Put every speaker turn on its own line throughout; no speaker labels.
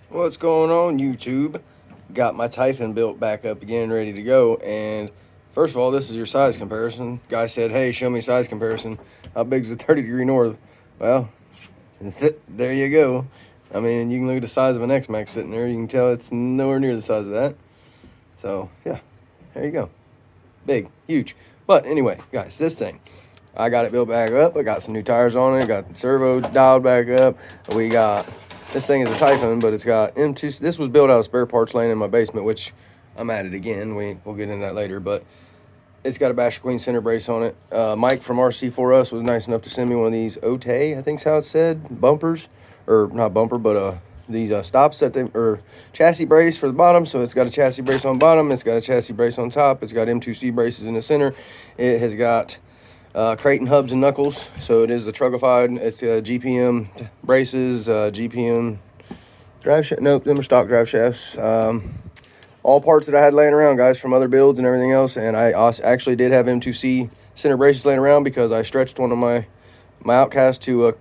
What's going on, YouTube? Got my Typhon built back up again, ready to go. And first of all, this is your size comparison. Guy said, hey, show me size comparison. How big is the 30 degree north? Well, there you go. I mean, you can look at the size of an X-Max sitting there. You can tell it's nowhere near the size of that. So, yeah, there you go. Big, huge. But anyway, guys, this thing, I got it built back up. I got some new tires on it. Got the servo dialed back up. We got... This thing is a Typhon, but it's got M2. This was built out of spare parts laying in my basement, which I'm at it again. We'll get into that later, but it's got a basherqueen center brace on it. Mike from RC4S was nice enough to send me one of these Otay, I think's how it said, bumpers, or not bumper, but these stops that or chassis brace for the bottom. So it's got a chassis brace on bottom. It's got a chassis brace on top. It's got M2C braces in the center. It has got Creighton hubs and knuckles, so it is the truckified. It's GPM braces, GPM drive shaft. Nope, them are stock drive shafts. All parts that I had laying around, guys, from other builds and everything else. And I also actually did have M2C center braces laying around because I stretched one of my Outcast to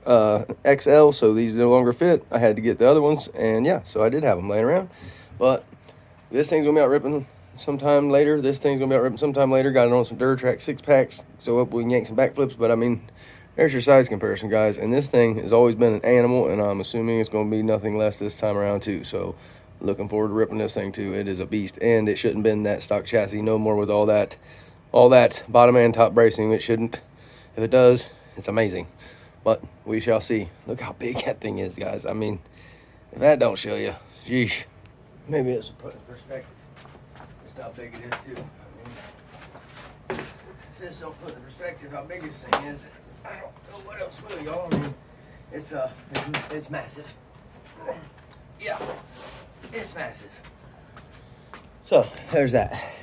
XL, so these no longer fit. I had to get the other ones, and yeah, so I did have them laying around. But this thing's gonna be out ripping sometime later. This thing's gonna be out ripping sometime later. Got it on some Durtrack 6-packs, so we can yank some backflips. But I mean, there's your size comparison, guys. And this thing has always been an animal, and I'm assuming it's gonna be nothing less this time around too. So looking forward to ripping this thing too. It is a beast, and it shouldn't been that stock chassis no more with all that bottom and top bracing. It shouldn't. If it does, it's amazing. But we shall see. Look how big that thing is, guys. I mean, if that don't show you, geesh. Maybe it's a put in perspective. Just how big it is too. I mean, if this don't put in perspective how big this thing is, I don't know what else will, y'all. I mean, it's massive. Yeah, it's massive. So there's that.